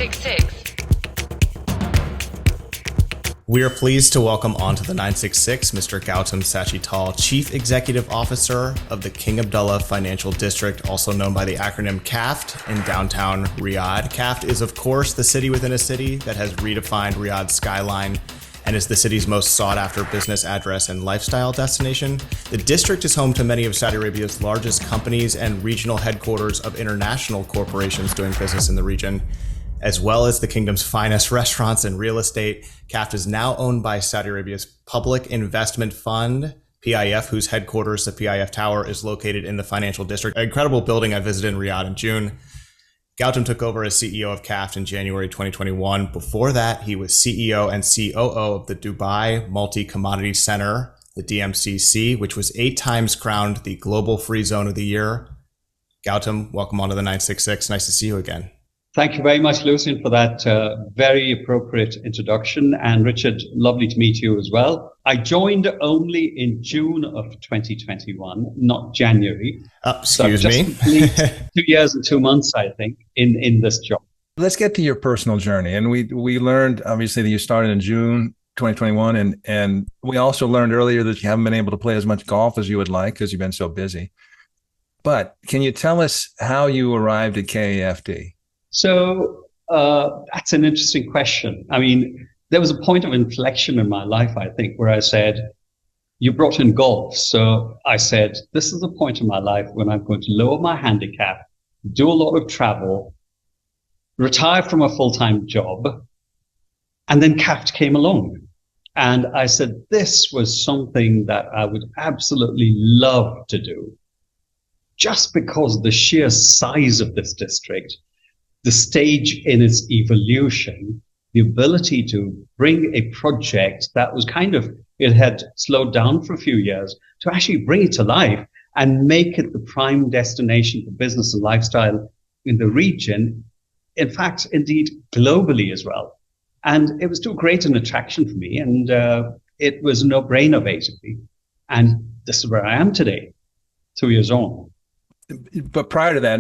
966. We are pleased to welcome onto the 966 Mr. Gautam Sashittal, Chief Executive Officer of the King Abdullah Financial District, also known by the acronym KAFD, in downtown Riyadh. KAFD is, of course, the city within a city that has redefined Riyadh's skyline and is the city's most sought-after business address and lifestyle destination. The district is home to many of Saudi Arabia's largest companies and regional headquarters of international corporations doing business in the region, as well as the kingdom's finest restaurants and real estate. KAFD is now owned by Saudi Arabia's Public Investment Fund, PIF, whose headquarters, the PIF Tower, is located in the financial district. An incredible building I visited in Riyadh in June. Gautam took over as CEO of KAFD in January 2021. Before that, he was CEO and COO of the Dubai Multi-Commodities Center, the DMCC, which was 8 times crowned the Global Free Zone of the Year. Gautam, welcome onto the 966. Nice to see you again. Thank you very much, Lucian, for that very appropriate introduction. And Richard, lovely to meet you as well. I joined only in June of 2021, not January. Excuse me. 2 years and 2 months, I think, in this job. Let's get to your personal journey. And we learned, obviously, that you started in June 2021. And we also learned earlier that you haven't been able to play as much golf as you would like because you've been so busy. But can you tell us how you arrived at KAFD? So that's an interesting question. I mean, there was a point of inflection in my life, I think, where I said, you brought in golf. So I said, this is the point in my life when I'm going to lower my handicap, do a lot of travel, retire from a full-time job. And then KAFD came along. And I said, this was something that I would absolutely love to do, just because of the sheer size of this district, the stage in its evolution, the ability to bring a project that was it had slowed down for a few years, to actually bring it to life and make it the prime destination for business and lifestyle in the region. In fact, indeed, globally as well. And it was too great an attraction for me. And it was a no-brainer, basically. And this is where I am today, 2 years on. But prior to that,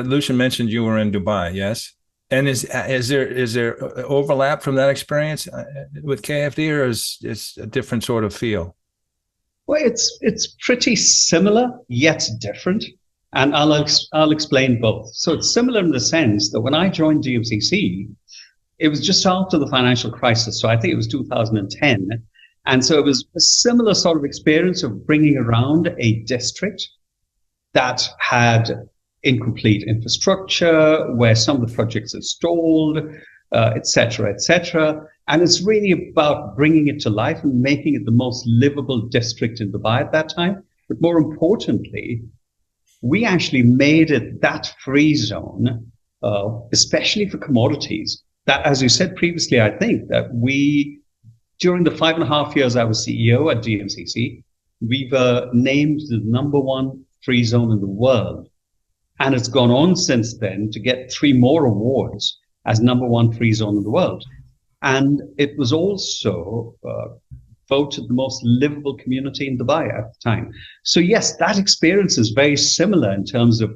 Lucian mentioned you were in Dubai, yes? And is there overlap from that experience with KAFD, or is it a different sort of feel? Well, it's pretty similar, yet different. And I'll explain both. So it's similar in the sense that when I joined DMCC, it was just after the financial crisis. So I think it was 2010. And so it was a similar sort of experience of bringing around a district that had incomplete infrastructure, where some of the projects are stalled, et cetera, et cetera. And it's really about bringing it to life and making it the most livable district in Dubai at that time. But more importantly, we actually made it that free zone, especially for commodities. That, as you said previously, I think that during the 5.5 years I was CEO at DMCC, we were named the #1 free zone in the world. And it's gone on since then to get 3 more awards as #1 free zone in the world. And it was also voted the most livable community in Dubai at the time. So yes, that experience is very similar in terms of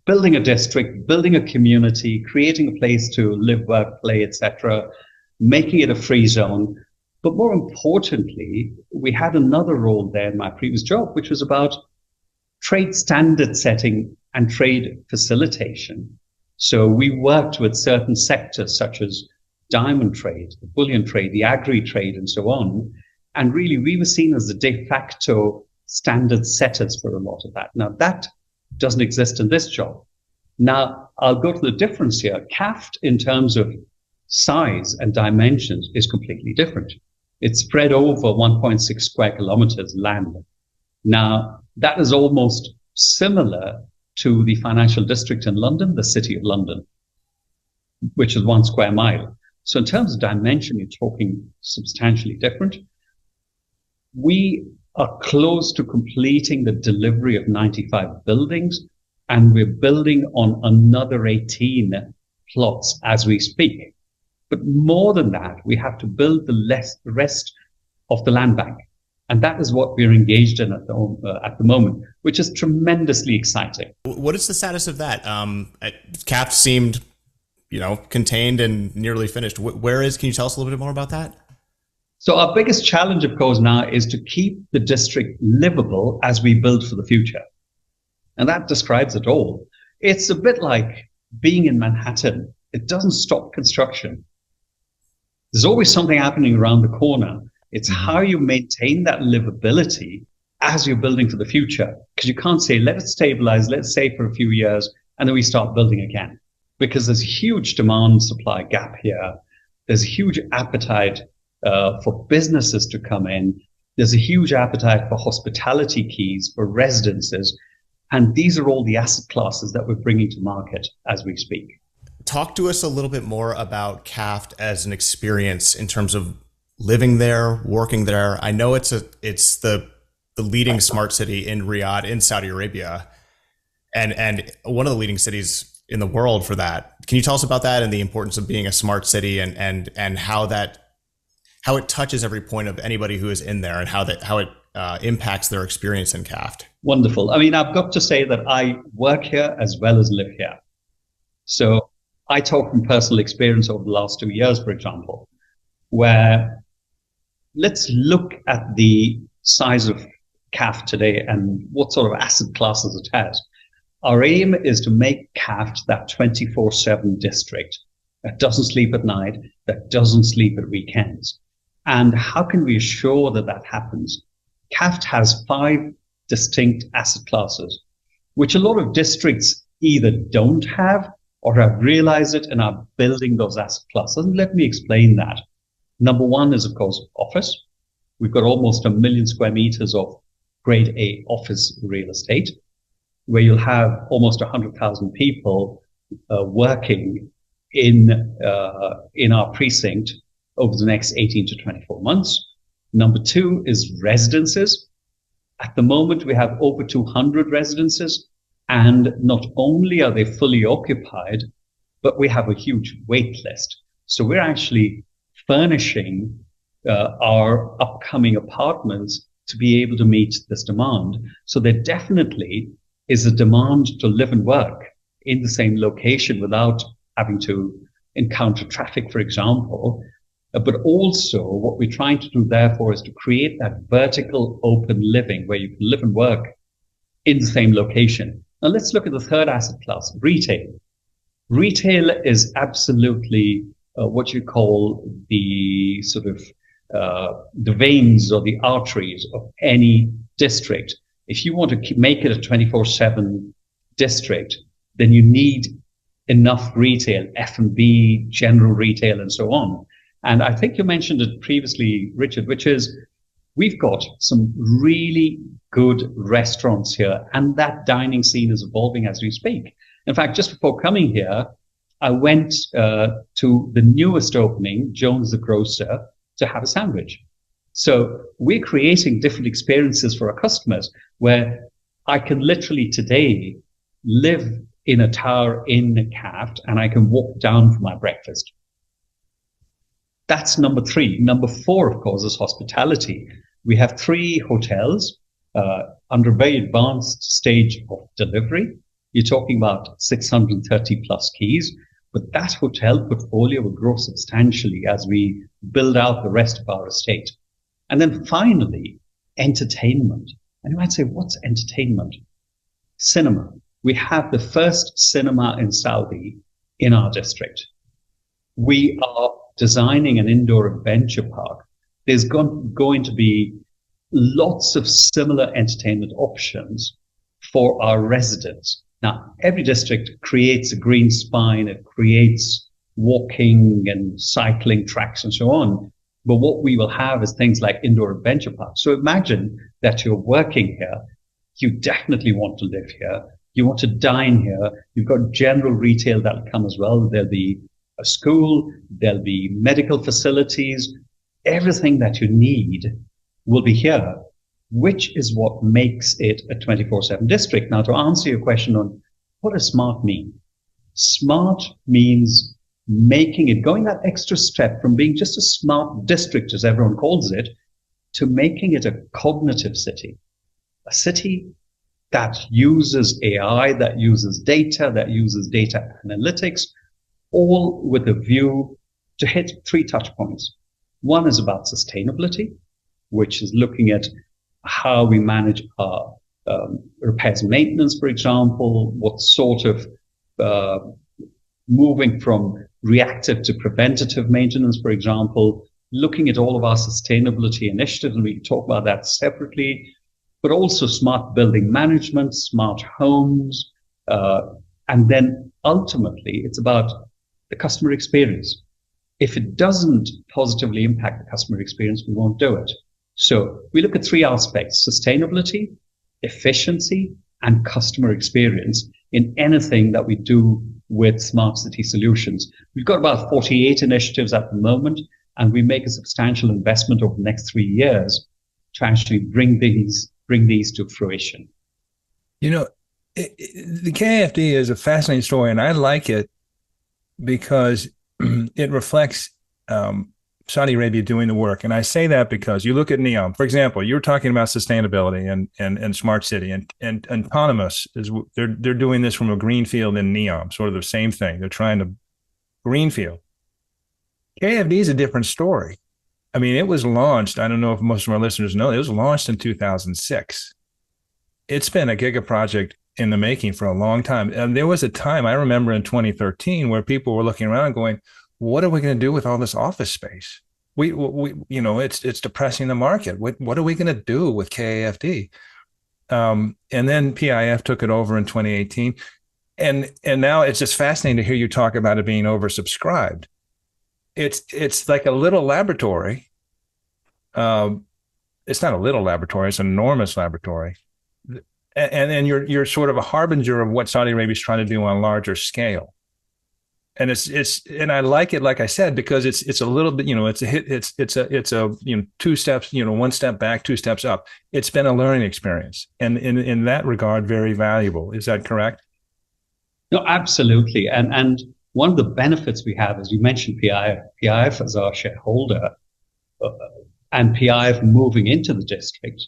building a district, building a community, creating a place to live, work, play, etc., making it a free zone. But more importantly, we had another role there in my previous job, which was about trade standard setting and trade facilitation. So we worked with certain sectors such as diamond trade, the bullion trade, the agri trade, and so on. And really, we were seen as the de facto standard setters for a lot of that. Now, that doesn't exist in this job. Now, I'll go to the difference here. KAFD, in terms of size and dimensions, is completely different. It's spread over 1.6 square kilometers land. Now, that is almost similar to the financial district in London, the City of London, which is 1 square mile. So in terms of dimension, you're talking substantially different. We are close to completing the delivery of 95 buildings, and we're building on another 18 plots as we speak. But more than that, we have to build the rest of the land bank. And that is what we're engaged in at the moment, which is tremendously exciting. What is the status of that? KAFD seemed contained and nearly finished. Can you tell us a little bit more about that? So our biggest challenge, of course, now is to keep the district livable as we build for the future. And that describes it all. It's a bit like being in Manhattan. It doesn't stop construction. There's always something happening around the corner. It's how you maintain that livability as you're building for the future. Because you can't say, let it stabilize, let's say for a few years, and then we start building again. Because there's a huge demand-supply gap here. There's a huge appetite for businesses to come in. There's a huge appetite for hospitality keys, for residences. And these are all the asset classes that we're bringing to market as we speak. Talk to us a little bit more about KAFD as an experience in terms of living there, working there. I know it's the leading smart city in Riyadh in Saudi Arabia, and one of the leading cities in the world for that. Can you tell us about that and the importance of being a smart city and how it touches every point of anybody who is in there and how it impacts their experience in KAFD? Wonderful. I mean, I've got to say that I work here as well as live here. So I talk from personal experience over the last 2 years, for example, where let's look at the size of KAFD today and what sort of asset classes it has. Our aim is to make KAFD that 24/7 district that doesn't sleep at night, that doesn't sleep at weekends. And how can we assure that that happens? KAFD has 5 distinct asset classes, which a lot of districts either don't have or have realized it and are building those asset classes. And let me explain that. Number one is, of course, office. We've got almost 1 million square meters of grade A office real estate, where you'll have almost 100,000 people working in our precinct over the next 18 to 24 months. Number two is residences. At the moment, we have over 200 residences, and not only are they fully occupied, but we have a huge wait list. So we're actually furnishing our upcoming apartments to be able to meet this demand. So there definitely is a demand to live and work in the same location without having to encounter traffic, for example. But also what we're trying to do, therefore, is to create that vertical open living where you can live and work in the same location. Now let's look at the third asset class, retail. Retail is absolutely what you call the sort of the veins or the arteries of any district. If you want to make it a 24/7 district, then you need enough retail, F&B, general retail, and so on. And I think you mentioned it previously, Richard, which is we've got some really good restaurants here, and that dining scene is evolving as we speak. In fact, just before coming here, I went to the newest opening, Jones the Grocer, to have a sandwich. So we're creating different experiences for our customers where I can literally today live in a tower in KAFD and I can walk down for my breakfast. That's number three. Number four, of course, is hospitality. We have 3 hotels under a very advanced stage of delivery. You're talking about 630 plus keys, but that hotel portfolio will grow substantially as we build out the rest of our estate. And then finally, entertainment. And you might say, what's entertainment? Cinema. We have the first cinema in Saudi in our district. We are designing an indoor adventure park. There's going to be lots of similar entertainment options for our residents. Now, every district creates a green spine, it creates walking and cycling tracks and so on. But what we will have is things like indoor adventure parks. So imagine that you're working here. You definitely want to live here. You want to dine here. You've got general retail that'll come as well. There'll be a school, there'll be medical facilities. Everything that you need will be here, which is what makes it a 24/7 district. Now, to answer your question on what does smart mean? Smart means making it, going that extra step from being just a smart district, as everyone calls it, to making it a cognitive city, a city that uses AI, that uses data analytics, all with a view to hit 3 touch points. One is about sustainability, which is looking at how we manage our repairs and maintenance, for example, what sort of moving from reactive to preventative maintenance, for example, looking at all of our sustainability initiatives, and we can talk about that separately, but also smart building management, smart homes, and then ultimately it's about the customer experience. If it doesn't positively impact the customer experience, we won't do it. So we look at 3 aspects: sustainability, efficiency, and customer experience in anything that we do with smart city solutions. We've got about 48 initiatives at the moment, and we make a substantial investment over the next 3 years to actually bring these to fruition. You know, the KAFD is a fascinating story, and I like it because it reflects Saudi Arabia doing the work. And I say that because you look at NEOM, for example, you're talking about sustainability and smart city, and autonomous is they're doing this from a greenfield in NEOM, sort of the same thing. They're trying to greenfield. KFD is a different story. I mean, it was launched, I don't know if most of our listeners know, it was launched in 2006. It's been a giga project in the making for a long time. And there was a time, I remember in 2013, where people were looking around going, what are we going to do with all this office space? We you know, it's depressing the market. What are we going to do with KAFD? And then PIF took it over in 2018. And now it's just fascinating to hear you talk about it being oversubscribed. It's like a little laboratory. It's not a little laboratory; it's an enormous laboratory, and then you're sort of a harbinger of what Saudi Arabia is trying to do on a larger scale. And and I like it, like I said, because it's a little bit, you know, it's a you know, 2 steps, you know, 1 step back, 2 steps up. It's been a learning experience, and in that regard, very valuable. Is that correct? No, absolutely, and one of the benefits we have, as you mentioned, PIF as our shareholder, and PIF moving into the district,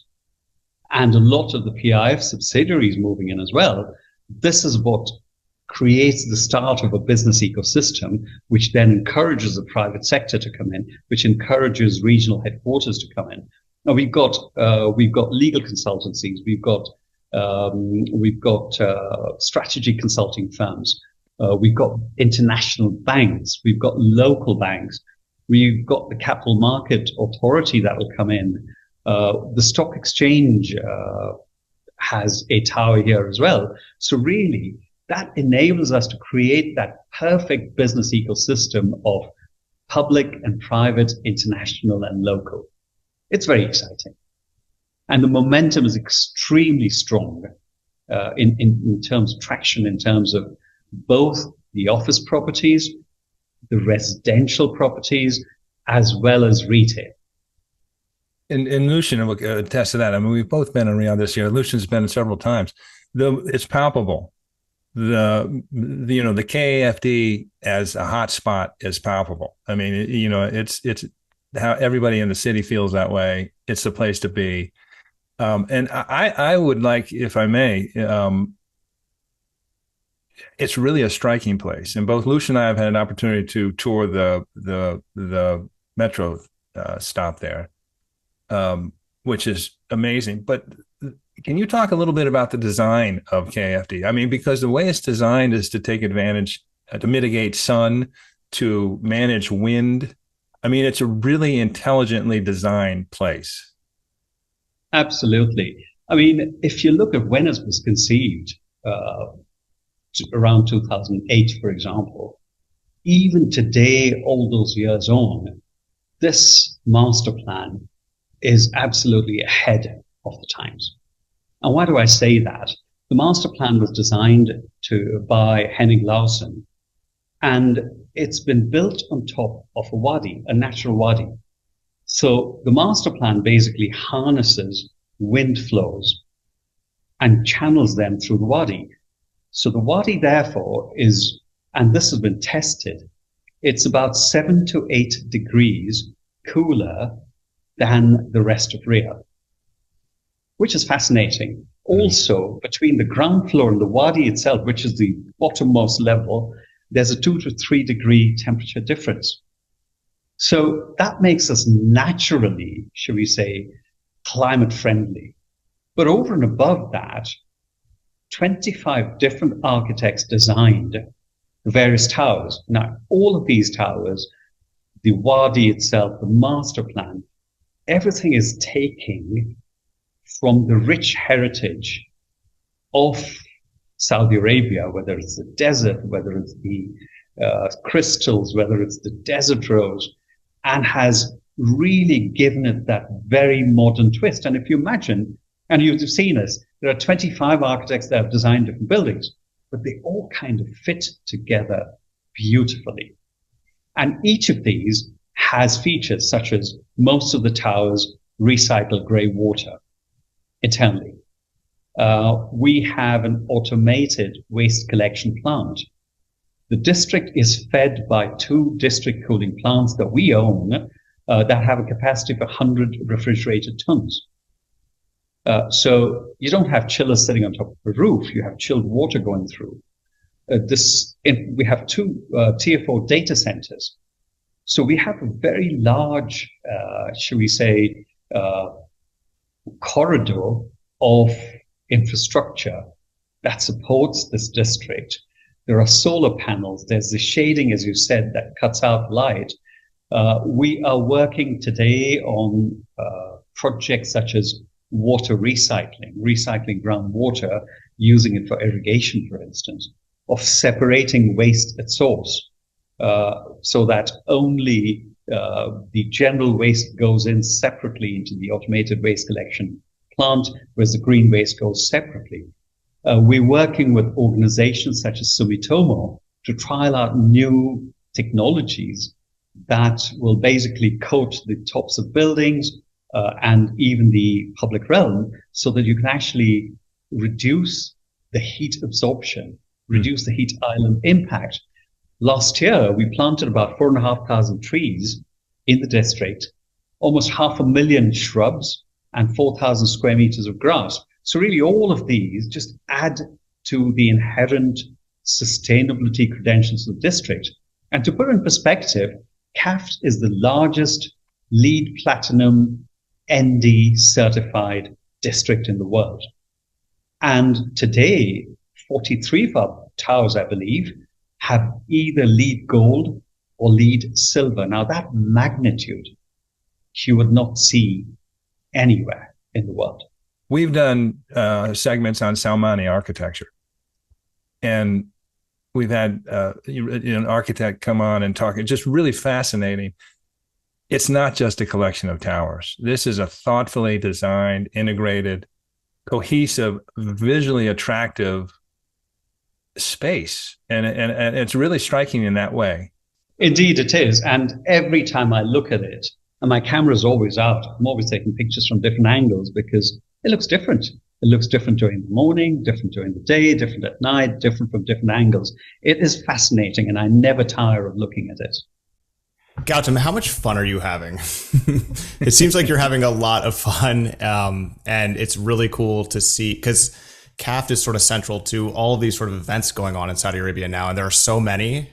and a lot of the PIF subsidiaries moving in as well. This is what creates the start of a business ecosystem, which then encourages the private sector to come in, which encourages regional headquarters to come in. Now we've got legal consultancies, we've got strategy consulting firms. We've got international banks, we've got local banks, we've got the capital market authority that will come in. The stock exchange has a tower here as well. So really, that enables us to create that perfect business ecosystem of public and private, international and local. It's very exciting. And the momentum is extremely strong in terms of traction, in terms of both the office properties, the residential properties, as well as retail. And Lucian will attest to that. I mean, we've both been in Riyadh this year. Lucian's been several times. It's palpable. The KAFD as a hot spot is palpable. I mean, you know, it's how everybody in the city feels that way. It's the place to be. And I would like, if I may, it's really a striking place. And both Lucian and I have had an opportunity to tour the metro stop there, which is amazing. But can you talk a little bit about the design of KFD? I mean, because the way it's designed is to take advantage, to mitigate sun, to manage wind. I mean, it's a really intelligently designed place. Absolutely. I mean, if you look at when it was conceived, around 2008, for example, even today, all those years on, this master plan is absolutely ahead of the times. And why do I say that? The master plan was designed by Henning Larsen, and it's been built on top of a wadi, a natural wadi. So the master plan basically harnesses wind flows and channels them through the wadi. So the wadi, therefore, is, and this has been tested, it's about 7 to 8 degrees cooler than the rest of Riyadh, which is fascinating. Also, between the ground floor and the wadi itself, which is the bottommost level, there's a 2 to 3 degree temperature difference. So that makes us naturally, should we say, climate friendly. But over and above that, 25 different architects designed the various towers. Now, all of these towers, the wadi itself, the master plan, everything is taking from the rich heritage of Saudi Arabia, whether it's the desert, whether it's the crystals, whether it's the desert rose, and has really given it that very modern twist. And if you imagine, and you've seen us, there are 25 architects that have designed different buildings, but they all kind of fit together beautifully. And each of these has features such as most of the towers recycle grey water internally. We have an automated waste collection plant. The district is fed by 2 district cooling plants that we own that have a capacity of 100 refrigerated tons. So you don't have chillers sitting on top of the roof. You have chilled water going through. We have 2 Tier 4 data centers. So we have a very large, should we say, corridor of infrastructure that supports this district. There are solar panels. There's the shading, as you said, that cuts out light. We are working today on projects such as water recycling groundwater, using it for irrigation, for instance, of separating waste at source, so that only the general waste goes in separately into the automated waste collection plant, whereas the green waste goes separately. We're working with organizations such as Sumitomo to trial out new technologies that will basically coat the tops of buildings and even the public realm, so that you can actually reduce the heat absorption, reduce the heat island impact. Last year, we planted about 4,500 trees in the district, almost 500,000 shrubs, and 4,000 square meters of grass. So really all of these just add to the inherent sustainability credentials of the district. And to put it in perspective, KAFD is the largest LEED Platinum ND certified district in the world. And today, 43 of our towers, I believe, have either LEED Gold or LEED Silver. Now that magnitude, you would not see anywhere in the world. We've done segments on Salmani architecture, and we've had an architect come on and talk. It's just really fascinating. It's not just a collection of towers. This is a thoughtfully designed, integrated, cohesive, visually attractive space, and it's really striking in that way. Indeed, it is. And every time I look at it, and my camera's always out, I'm always taking pictures from different angles because it looks different. It looks different during the morning, different during the day, different at night, different from different angles. It is fascinating, and I never tire of looking at it. Gautam, how much fun are you having? It seems like you're having a lot of fun, and it's really cool to see, because KAFD is sort of central to all of these sort of events going on in Saudi Arabia now, and there are so many,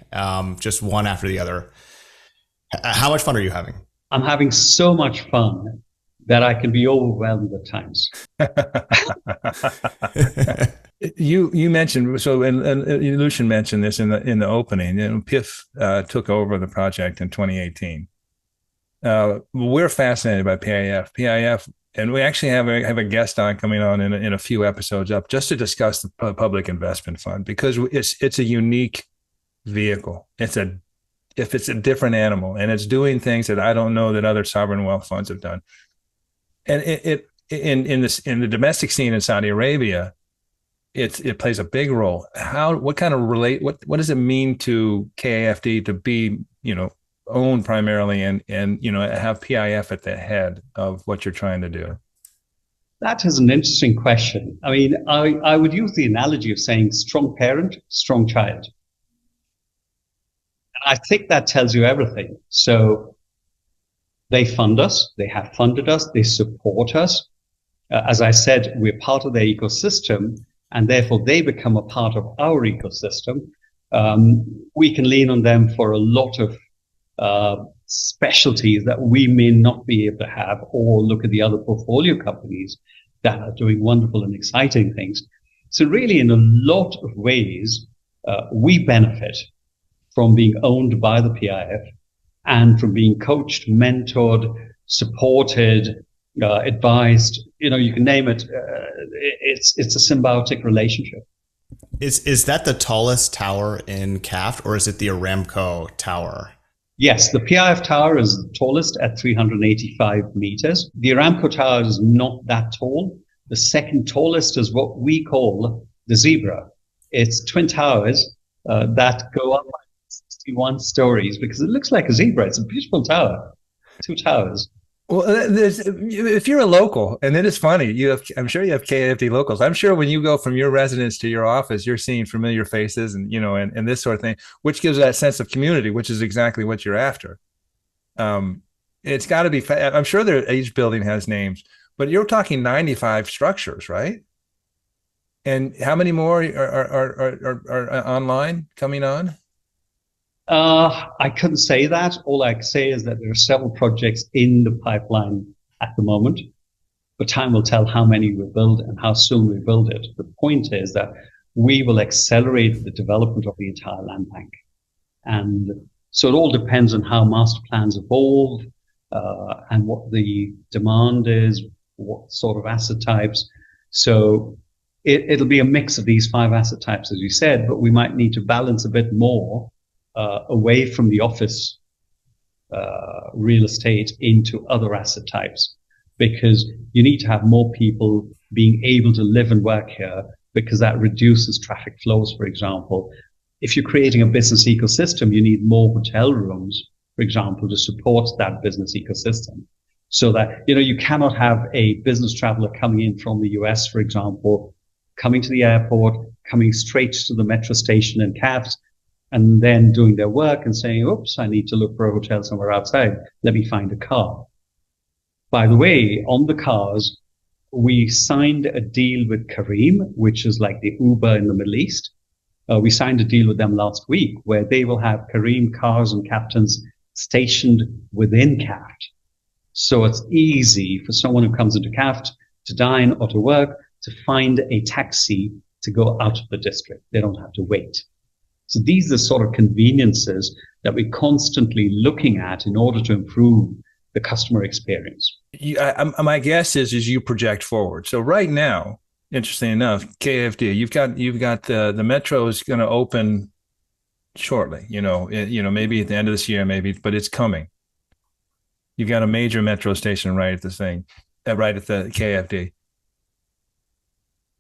just one after the other. How much fun are you having? I'm having so much fun that I can be overwhelmed at times. You mentioned, so and Lucian mentioned this in the opening, and PIF took over the project in 2018. We're fascinated by PIF, and we actually have a guest on coming on in a few episodes up just to discuss the Public Investment Fund, because it's a unique vehicle. It's a different animal, and it's doing things that I don't know that other sovereign wealth funds have done. And in the domestic scene in Saudi Arabia, it plays a big role. What does it mean to KAFD to be, owned primarily and have PIF at the head of what you're trying to do? That is an interesting question. I mean, I would use the analogy of saying strong parent, strong child. And I think that tells you everything. So they fund us, they have funded us, they support us. As I said, we're part of their ecosystem, and therefore they become a part of our ecosystem. We can lean on them for a lot of specialties that we may not be able to have, or look at the other portfolio companies that are doing wonderful and exciting things. So really, in a lot of ways, we benefit from being owned by the PIF and from being coached, mentored, supported, advised. You can name it. It's a symbiotic relationship. Is that the tallest tower in KAFD, or is it the Aramco Tower? Yes, the PIF Tower is the tallest at 385 meters. The Aramco Tower is not that tall. The second tallest is what we call the Zebra. It's twin towers that go up 61 stories because it looks like a zebra. It's a beautiful tower, 2 towers. Well, if you're a local, and it is funny, I'm sure you have KAFD locals. I'm sure when you go from your residence to your office, you're seeing familiar faces and this sort of thing, which gives that sense of community, which is exactly what you're after. It's got to be. I'm sure each building has names, but you're talking 95 structures, right? And how many more are online coming on? I couldn't say that. All I can say is that there are several projects in the pipeline at the moment, but time will tell how many we build and how soon we build it. The point is that we will accelerate the development of the entire land bank. And so it all depends on how master plans evolve, and what the demand is, what sort of asset types. So it'll be a mix of these 5 asset types, as you said, but we might need to balance a bit more away from the office real estate into other asset types, because you need to have more people being able to live and work here, because that reduces traffic flows, for example. If you're creating a business ecosystem, you need more hotel rooms, for example, to support that business ecosystem. So that, you cannot have a business traveler coming in from the US, for example, coming to the airport, coming straight to the metro station in KAFD, and then doing their work and saying, oops, I need to look for a hotel somewhere outside. Let me find a car. By the way, on the cars, we signed a deal with Careem, which is like the Uber in the Middle East. We signed a deal with them last week where they will have Careem cars and captains stationed within KAFD. So it's easy for someone who comes into KAFD to dine or to work to find a taxi to go out of the district. They don't have to wait. So these are sort of conveniences that we're constantly looking at in order to improve the customer experience. My guess is you project forward. So right now, interesting enough, KAFD, you've got the metro is going to open shortly. Maybe at the end of this year, but it's coming. You've got a major metro station right at the KAFD.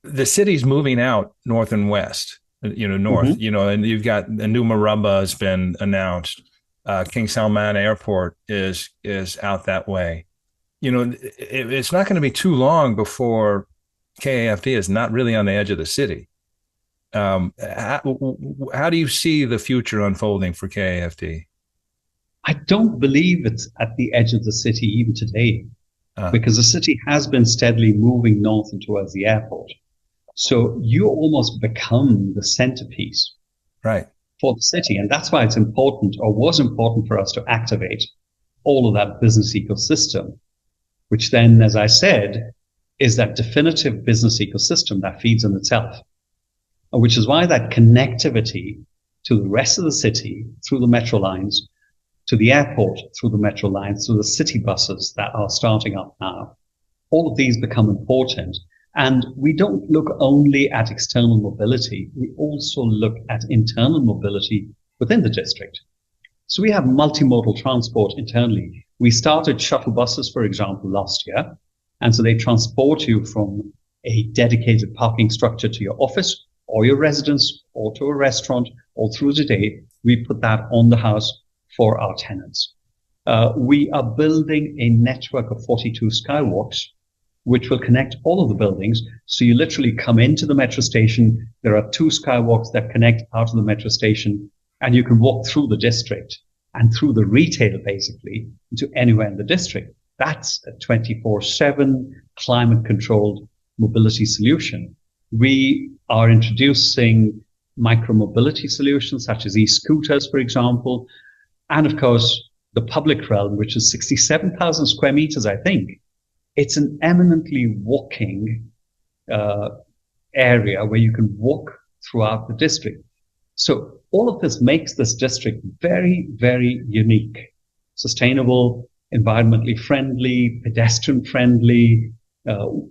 The city's moving out north and west. North, and you've got a new Maraba has been announced. King Salman Airport is out that way. It's not going to be too long before KAFD is not really on the edge of the city. How do you see the future unfolding for KAFD? I don't believe it's at the edge of the city even today, because the city has been steadily moving north and towards the airport. So you almost become the centerpiece, right, for the city. And that's why it's important, or was important, for us to activate all of that business ecosystem, which then, as I said, is that definitive business ecosystem that feeds on itself, which is why that connectivity to the rest of the city through the metro lines, to the airport through the metro lines, through the city buses that are starting up now, all of these become important. And we don't look only at external mobility. We also look at internal mobility within the district. So we have multimodal transport internally. We started shuttle buses, for example, last year. And so they transport you from a dedicated parking structure to your office or your residence or to a restaurant all through the day. We put that on the house for our tenants. We are building a network of 42 skywalks, which will connect all of the buildings. So you literally come into the metro station. There are 2 skywalks that connect out of the metro station, and you can walk through the district and through the retail, basically, to anywhere in the district. That's a 24/7 climate controlled mobility solution. We are introducing micromobility solutions such as e-scooters, for example, and of course, the public realm, which is 67,000 square meters, I think. It's an eminently walking area where you can walk throughout the district. So all of this makes this district very, very unique, sustainable, environmentally friendly, pedestrian friendly,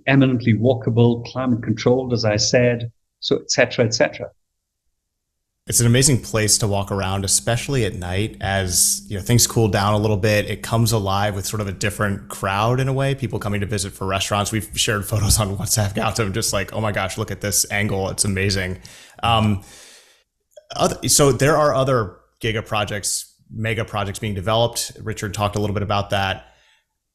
eminently walkable, climate controlled, as I said, so et cetera, et cetera. It's an amazing place to walk around, especially at night as things cool down a little bit. It comes alive with sort of a different crowd in a way, people coming to visit for restaurants. We've shared photos on WhatsApp, Gautam, just like, oh my gosh, look at this angle. It's amazing. So there are other mega projects being developed. Richard talked a little bit about that.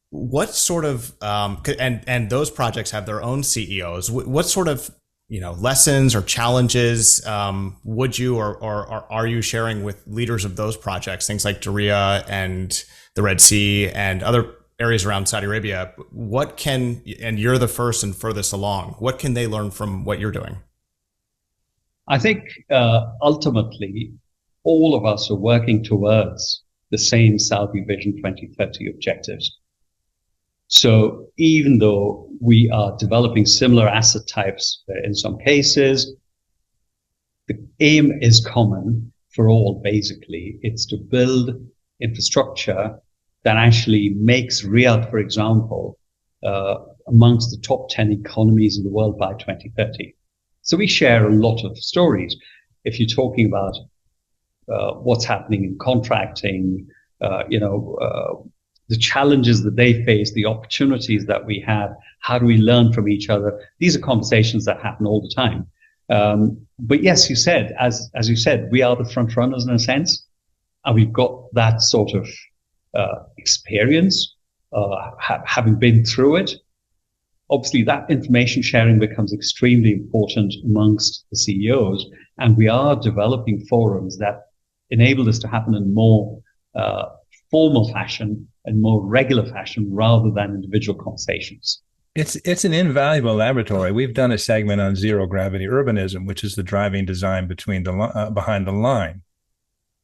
What sort of, and those projects have their own CEOs. What sort of lessons or challenges would you or are you sharing with leaders of those projects, things like Diriyah and the Red Sea and other areas around Saudi Arabia? And you're the first and furthest along, what can they learn from what you're doing? I think ultimately all of us are working towards the same Saudi Vision 2030 objectives. So even though we are developing similar asset types in some cases, the aim is common for all, basically. It's to build infrastructure that actually makes Riyadh, for example, amongst the top 10 economies in the world by 2030. So we share a lot of stories. If you're talking about what's happening in contracting, the challenges that they face, the opportunities that we have, how do we learn from each other? These are conversations that happen all the time. But yes, you said, as you said, we are the front runners in a sense, and we've got that sort of experience, having been through it. Obviously, that information sharing becomes extremely important amongst the CEOs, and we are developing forums that enable this to happen in more formal fashion and more regular fashion rather than individual conversations. It's an invaluable laboratory. We've done a segment on zero gravity urbanism, which is the driving design behind the line.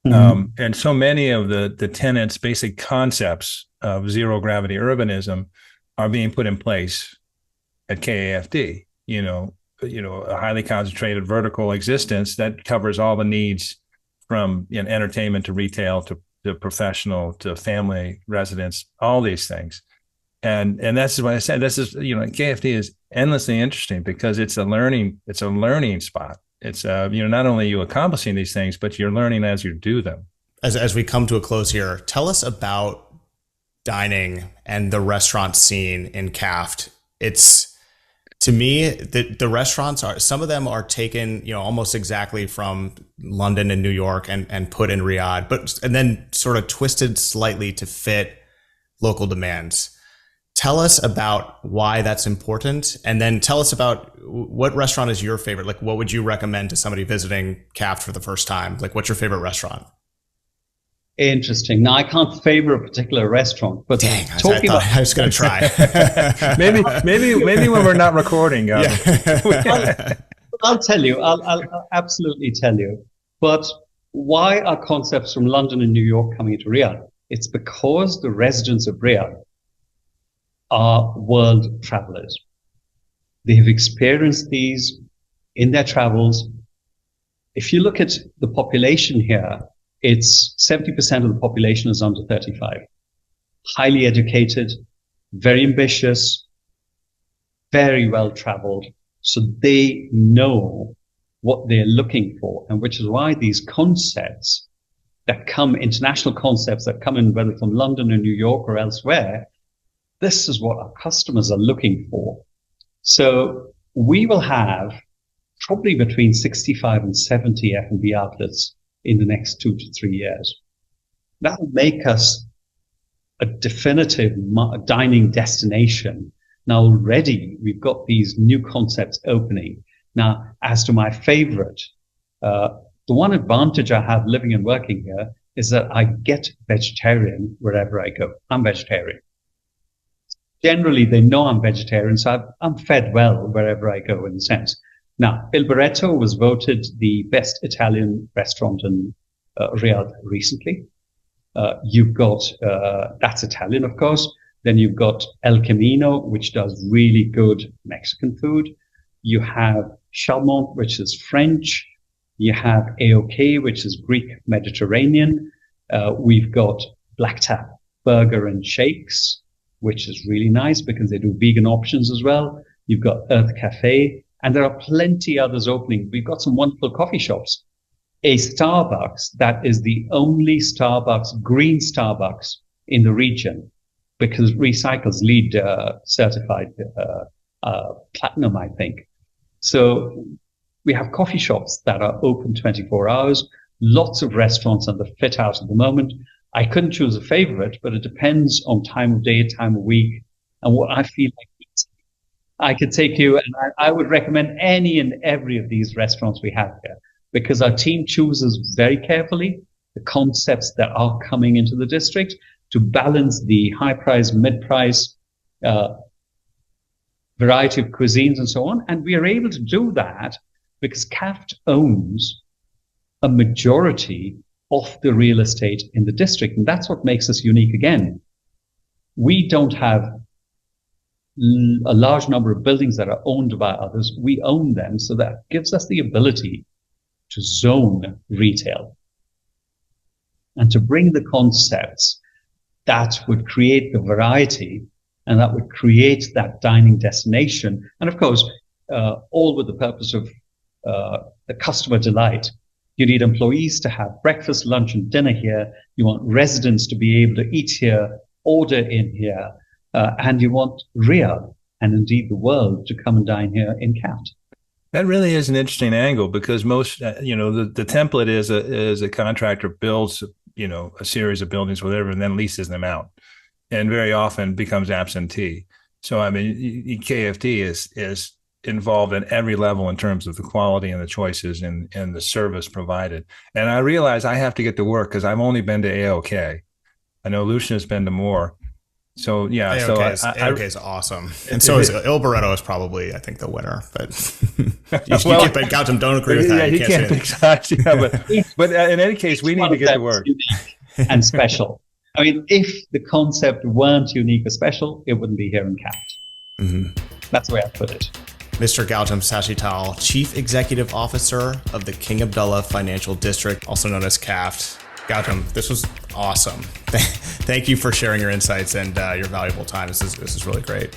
Mm-hmm. And so many of the tenets, basic concepts of zero gravity urbanism are being put in place at KAFD. A highly concentrated vertical existence that covers all the needs from entertainment to retail to professional to family residents, all these things. And that's what I said. This is, KFD is endlessly interesting because it's a learning spot. It's not only you accomplishing these things, but you're learning as you do them. As we come to a close here, tell us about dining and the restaurant scene in KAFD. It's, to me, the restaurants some of them are taken, almost exactly from London and New York and put in Riyadh, and then sort of twisted slightly to fit local demands. Tell us about why that's important, and then tell us about what restaurant is your favorite. Like, what would you recommend to somebody visiting KAFD for the first time? Like, what's your favenite restaurant? Interesting. Now, I can't favor a particular restaurant, but dang, I was going to try. maybe when we're not recording. Yeah. I'll tell you. I'll absolutely tell you. But why are concepts from London and New York coming into Riyadh? It's because the residents of Riyadh are world travelers. They have experienced these in their travels. If you look at the population here, it's 70% of the population is under 35. Highly educated, very ambitious, very well traveled. So they know what they're looking for, and which is why these concepts that come, international concepts that come in, whether from London or New York or elsewhere, this is what our customers are looking for. So we will have probably between 65 and 70 F&B outlets in the next 2 to 3 years. That will make us a definitive dining destination. Now, already we've got these new concepts opening. Now, as to my favorite, the one advantage I have living and working here is that I get vegetarian wherever I go. I'm vegetarian. Generally, they know I'm vegetarian, so I'm fed well wherever I go in a sense. Now, Il Barretto was voted the best Italian restaurant in Riyadh recently. You've got, that's Italian, of course. Then you've got El Camino, which does really good Mexican food. You have Chalmont, which is French. You have AOK, which is Greek Mediterranean. We've got Black Tap Burger and Shakes, which is really nice because they do vegan options as well. You've got Earth Cafe, and there are plenty others opening. We've got some wonderful coffee shops. A Starbucks that is the only Starbucks, green Starbucks in the region, because Recycles LEED certified platinum, I think. So we have coffee shops that are open 24 hours, lots of restaurants under fit out at the moment. I couldn't choose a favorite, but it depends on time of day, time of week, and what I feel like eating. I could take you, and I would recommend any and every of these restaurants we have here, because our team chooses very carefully the concepts that are coming into the district to balance the high price, mid price, variety of cuisines and so on. And we are able to do that because KAFD owns a majority of the real estate in the district. And that's what makes us unique again. We don't have a large number of buildings that are owned by others. We own them. So that gives us the ability to zone retail and to bring the concepts that would create the variety and that would create that dining destination. And of course, all with the purpose of the customer delight. You need employees to have breakfast, lunch, and dinner here. You want residents to be able to eat here, order in here, and you want Riyadh and indeed the world to come and dine here in KAFD. That really is an interesting angle because most, the template is a contractor builds, a series of buildings, whatever, and then leases them out, and very often becomes absentee. So, I mean, KFD is involved at every level in terms of the quality and the choices and the service provided. And I realize I have to get to work because I've only been to AOK. I know Lucian has been to more. So yeah, AOK is awesome, and so is Il Barretto is probably, I think, the winner. But you can't, Gautam, don't agree with that. Yeah, you can't pick sides. Yeah, but in any case, we need to get to work. Unique and special. I mean, if the concept weren't unique or special, it wouldn't be here in KAFD. Mm-hmm. That's the way I put it. Mr. Gautam Sashittal, Chief Executive Officer of the King Abdullah Financial District, also known as KAFD. Gautam, this was awesome. Thank you for sharing your insights and your valuable time. This is really great.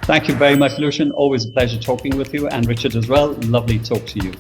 Thank you very much, Lucian. Always a pleasure talking with you, and Richard as well. Lovely to talk to you.